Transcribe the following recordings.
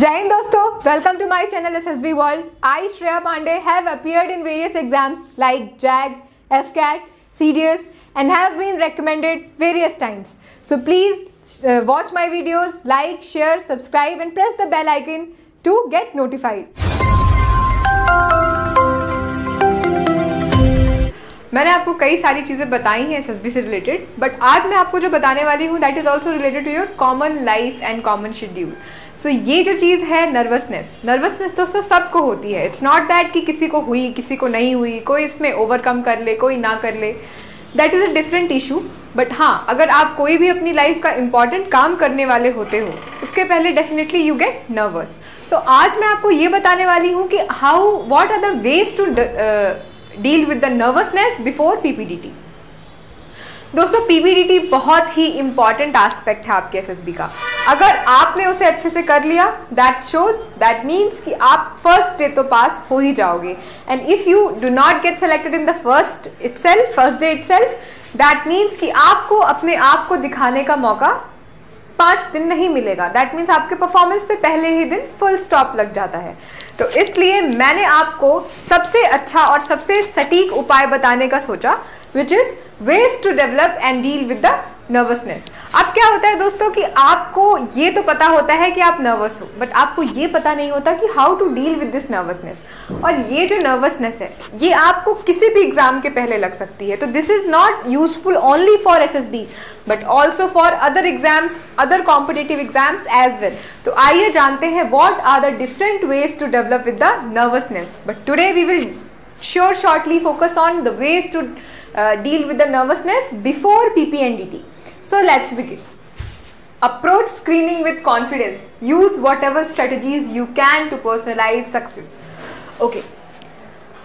Jai Hind दोस्तों, welcome to my channel SSB World. I, Shreya Pandey, have appeared in various exams like JAG, FCAT, CDS and have been recommended various times. So please watch my videos, like, share, subscribe and press the bell icon to get notified. मैंने आपको कई सारी चीज़ें बताई हैं SSB से related, but आज मैं आपको जो बताने वाली हूँ that is also related to your common life and common schedule. So ये जो चीज़ है नर्वसनेस दोस्तों सबको होती है. इट्स नॉट दैट कि किसी को हुई किसी को नहीं हुई, कोई इसमें ओवरकम कर ले कोई ना कर ले, that is a different issue. But हाँ, अगर आप कोई भी अपनी लाइफ का इंपॉर्टेंट काम करने वाले होते हो उसके पहले definitely you get nervous. So आज मैं आपको ये बताने वाली हूँ कि what are the ways to deal with the nervousness before PPDT. दोस्तों पीपीडीटी बहुत ही इंपॉर्टेंट एस्पेक्ट है आपके एसएसबी का. अगर आपने उसे अच्छे से कर लिया दैट मीन्स कि आप फर्स्ट डे तो पास हो ही जाओगे. And if you do not get selected in the first day itself, that means कि आपको अपने आप को दिखाने का मौका 5 दिन नहीं मिलेगा. दैट मीन्स आपके परफॉर्मेंस पे पहले ही दिन फुल स्टॉप लग जाता है. तो इसलिए मैंने आपको सबसे अच्छा और सबसे सटीक उपाय बताने का सोचा, which is ways to develop and deal with the nervousness. अब क्या होता है दोस्तों कि आपको ये तो पता होता है कि आप नर्वस हो, बट आपको ये पता नहीं होता कि how to deal with this nervousness. और ये जो नर्वसनेस है ये आपको किसी भी एग्जाम के पहले लग सकती है. तो this is not useful only for SSB but also for other exams, other competitive exams as well. तो आइए जानते हैं what are the different ways to develop with the nervousness. But today we will shortly focus on the ways to deal with the nervousness before PPNDT. So let's begin. Approach screening with confidence. Use whatever strategies you can to personalize success. Okay.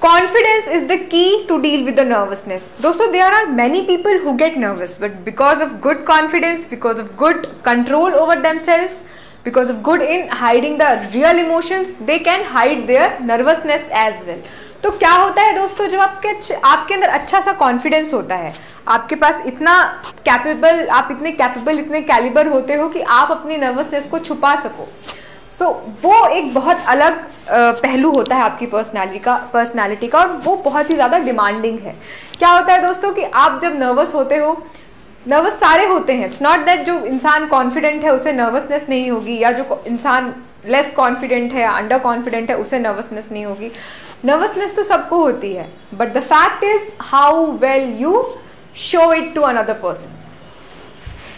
Confidence is the key to deal with the nervousness. दोस्तों there are many people who get nervous, but because of good confidence, because of good control over themselves, because of good in hiding the real emotions, they can hide their nervousness as well. तो क्या होता है दोस्तों, जब आपके अंदर अच्छा सा कॉन्फिडेंस होता है, आपके पास इतना कैपेबल, आप इतने कैपेबल, इतने कैलिबर होते हो कि आप अपनी नर्वसनेस को छुपा सको. सो वो एक बहुत अलग पहलू होता है आपकी पर्सनालिटी का और वो बहुत ही ज़्यादा डिमांडिंग है. क्या होता है दोस्तों कि आप जब नर्वस होते हो, नर्वस सारे होते हैं. इट्स नॉट दैट जो इंसान कॉन्फिडेंट है उसे नर्वसनेस नहीं होगी, या जो इंसान लेस कॉन्फिडेंट है या अंडर कॉन्फिडेंट है उसे नर्वसनेस नहीं होगी. नर्वसनेस तो सबको होती है, but the fact is how well you show it to another person.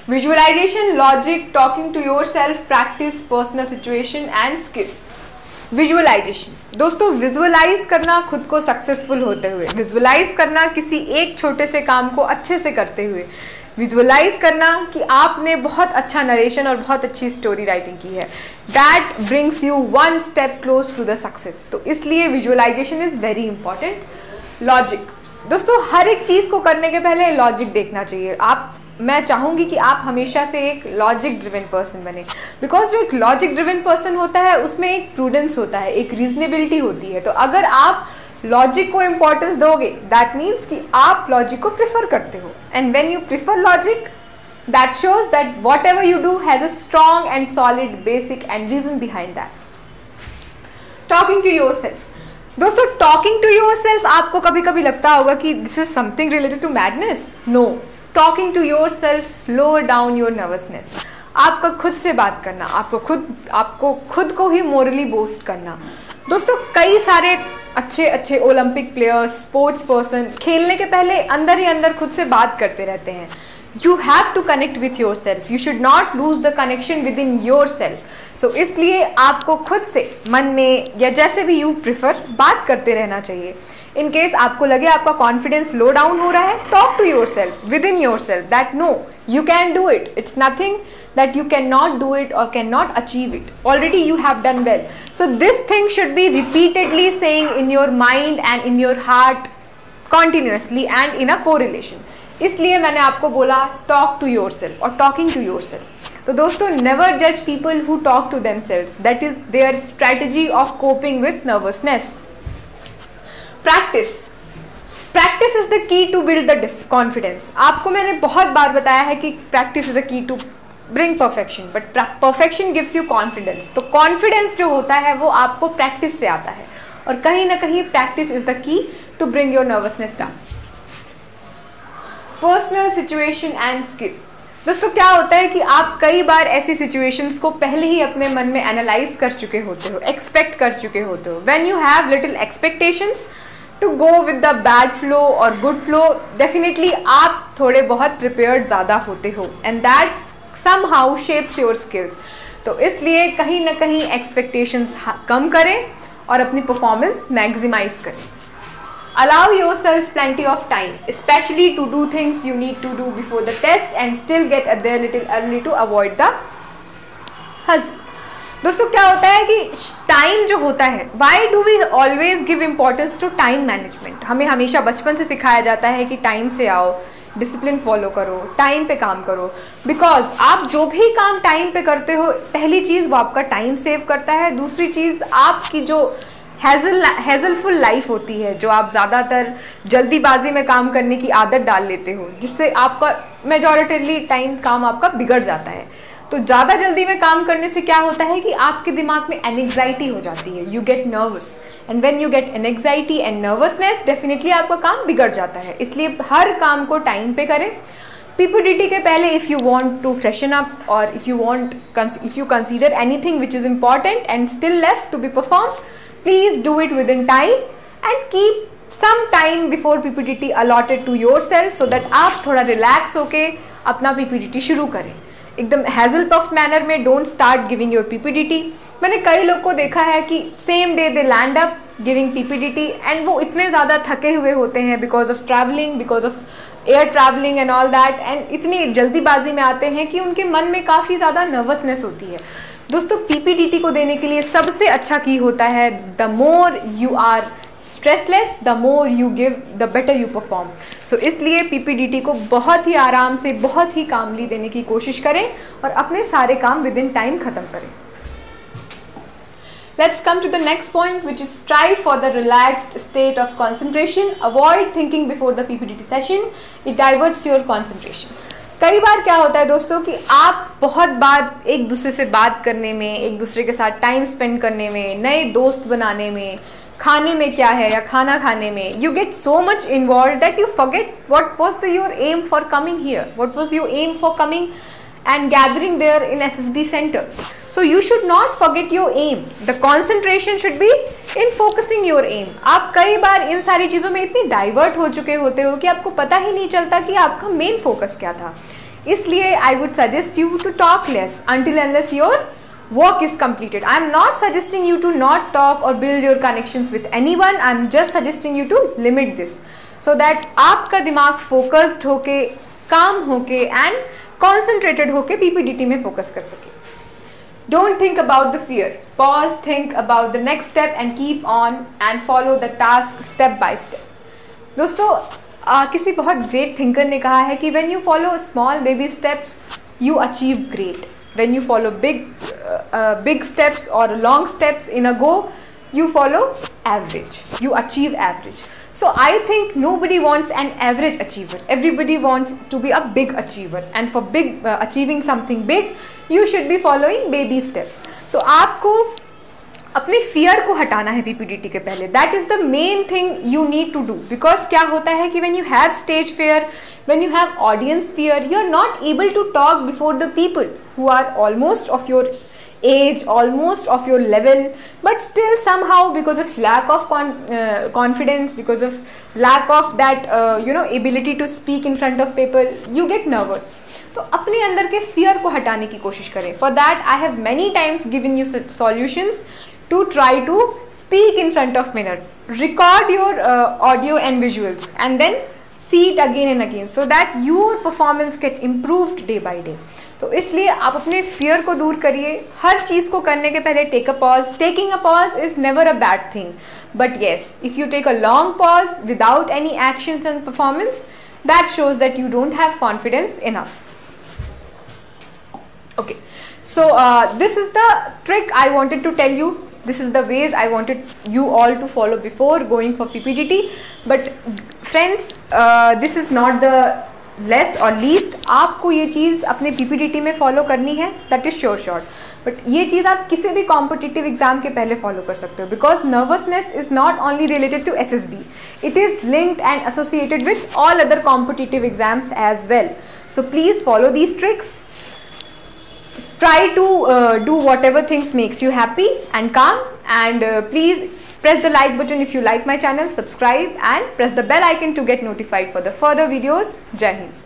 Visualisation, logic, talking to your self, practice, personal situation and skill. Visualisation दोस्तों, विजुअलाइज करना खुद को सक्सेसफुल होते हुए, विजुअलाइज करना किसी एक छोटे से काम को अच्छे से करते हुए, विजुअलाइज करना कि आपने बहुत अच्छा नरेशन और बहुत अच्छी स्टोरी राइटिंग की है. That brings you one step close to the success. तो इसलिए visualisation is very important. Logic दोस्तों, हर एक चीज़ को करने के पहले लॉजिक देखना चाहिए. मैं चाहूँगी कि आप हमेशा से एक लॉजिक ड्रिवन पर्सन बने, बिकॉज जो एक लॉजिक ड्रिवन पर्सन होता है उसमें एक प्रूडेंस होता है, एक रीजनेबिलिटी होती है. तो अगर आप लॉजिक को इंपॉर्टेंस दोगे दैट मीन्स कि आप लॉजिक को प्रेफर करते हो. And when you prefer logic, that shows that whatever you do has a strong and solid basic and reason behind that. Talking to your self दोस्तों, talking to your self आपको कभी कभी लगता होगा कि this is something related to madness. No, talking to your self slow down your nervousness. आपका खुद से बात करना, आपको खुद को ही मोरली बूस्ट करना. दोस्तों कई सारे अच्छे ओलंपिक प्लेयर्स, स्पोर्ट्स पर्सन खेलने के पहले अंदर ही अंदर खुद से बात करते रहते हैं. You have to connect with yourself, you should not lose the connection within your self. So इसलिए आपको खुद से मन में या जैसे भी यू प्रिफर बात करते रहना चाहिए. इन केस आपको लगे आपका कॉन्फिडेंस लो डाउन हो रहा है, talk to your self within your self that no you can do it. It's nothing that you cannot do it or cannot achieve it. Already you have done well. So this thing should be repeatedly saying in your mind and in your heart continuously and in a correlation. इसलिए मैंने आपको बोला talk to yourself और talking to yourself. तो दोस्तों never judge people who talk to themselves. That is their strategy of coping with nervousness. Practice is the key to build the confidence. आपको मैंने बहुत बार बताया है कि practice is the key to bring perfection, but perfection gives you confidence. तो confidence जो होता है वो आपको प्रैक्टिस से आता है, और कहीं ना कहीं practice is the key to bring your nervousness down. Personal situation and skill. दोस्तों क्या होता है कि आप कई बार ऐसी सिचुएशंस को पहले ही अपने मन में एनालाइज कर चुके होते हो, एक्सपेक्ट कर चुके होते हो। When you have little expectations to go with the bad flow और गुड फ्लो, डेफिनेटली आप थोड़े बहुत प्रिपेयर्ड ज़्यादा होते हो, and that somehow shapes your skills. तो इसलिए कहीं ना कहीं एक्सपेक्टेशंस कम करें और अपनी परफॉर्मेंस मैक्सिमाइज करें। Allow yourself plenty of time, especially to do things you need to do before the test and still get there little early to avoid the hustle. दोस्तों क्या होता है कि टाइम जो होता है, why do we always give importance to time management? हमें हमेशा बचपन से सिखाया जाता है कि टाइम से आओ, डिसिप्लिन फॉलो करो, टाइम पे काम करो, बिकॉज आप जो भी काम टाइम पे करते हो, पहली चीज़ वो आपका टाइम सेव करता है, दूसरी चीज़ आपकी जो हैजलफुल लाइफ होती है, जो आप ज़्यादातर जल्दीबाजी में काम करने की आदत डाल लेते हो, जिससे आपका मेजॉरिटली टाइम काम आपका बिगड़ जाता है। तो ज़्यादा जल्दी में काम करने से क्या होता है कि आपके दिमाग में एनेक्साइटी हो जाती है, you get nervous, and when you get anxiety and nervousness, definitely आपका काम बिगड़ जाता है। इसलिए हर काम को टाइम पे करें। PPDT के पहले if you want to freshen up, और if you consider anything which is important and still left to be perform, please do it within time and keep some time before PPDT allotted to yourself so that आप थोड़ा relax होके अपना PPDT शुरू करें। एकदम hassle puff manner में don't start giving your PPDT। मैंने कई लोग को देखा है कि same day they land up giving PPDT and वो इतने ज़्यादा थके हुए होते हैं because of travelling, because of air travelling and all that, and इतनी जल्दीबाजी में आते हैं कि उनके मन में काफ़ी ज़्यादा नर्वसनेस होती है। दोस्तों PPDT को देने के लिए सबसे अच्छा की होता है, the more you are stressless, the more you give, the better you perform. So इसलिए PPDT को बहुत ही आराम से, बहुत ही कामली देने की कोशिश करें और अपने सारे काम विद इन टाइम ख़त्म करें। Let's come to the next point, which is strive for the relaxed state of concentration. Avoid thinking before the PPDT session. It diverts your concentration. कई बार क्या होता है दोस्तों कि आप बहुत बार एक दूसरे से बात करने में, एक दूसरे के साथ टाइम स्पेंड करने में, नए दोस्त बनाने में, खाने में क्या है या खाना खाने में, you get so much involve that you forget what was your aim for coming here, what was your aim for coming and gathering there in SSB center. So you should not forget your aim. The concentration should be in focusing your aim. आप कई बार इन सारी चीज़ों में इतनी divert हो चुके होते हो कि आपको पता ही नहीं चलता कि आपका मेन फोकस क्या था। इसलिए I would suggest you to talk less until unless your work is completed. I am not suggesting you to not talk or build your connections with anyone. I am just suggesting you to limit this so that आपका दिमाग focused होके, calm होके and concentrated होके PPDT में focus कर सके। Don't think about the fear, pause, think about the next step and keep on and follow the task step by step. दोस्तों किसी बहुत ग्रेट थिंकर ने कहा है कि when you follow small baby steps you achieve great, when you follow big steps और long steps in a go you follow average, you achieve average. So I think nobody wants an average achiever, everybody wants to be a big achiever, and for big achieving something big you should be following baby steps. So आपको अपने fear को हटाना है PPDT के पहले, that is the main thing you need to do. Because क्या होता है कि when you have stage fear, when you have audience fear, you are not able to talk before the people who are almost of your age, almost of your level, but still somehow because of lack of confidence, because of lack of that ability to speak in front of people, you get nervous. तो अपने अंदर के fear को हटाने की कोशिश करें. For that I have many times given you solutions to try to speak in front of mirror, record your audio and visuals, and then see it again and again so that your performance get improved day by day. तो इसलिए आप अपने fear को दूर करिए। हर चीज़ को करने के पहले take a pause. Taking a pause is never a bad thing, but yes if you take a long pause without any actions and performance, that shows that you don't have confidence enough. Okay, so this is the trick I wanted to tell you. This is the ways I wanted you all to follow before going for PPDT. But friends, this is not the less और least आपको ये चीज़ अपने PPDT में follow करनी है, that is sure. But ये चीज़ आप किसी भी कॉम्पिटिटिव एग्जाम के पहले फॉलो कर सकते हो, because nervousness is not only related to SSB, it is linked and associated with all other competitive exams as well. So please follow these tricks. Try to do whatever things makes you happy and calm, and please press the like button if you like my channel, subscribe and press the bell icon to get notified for the further videos. Jai Hind.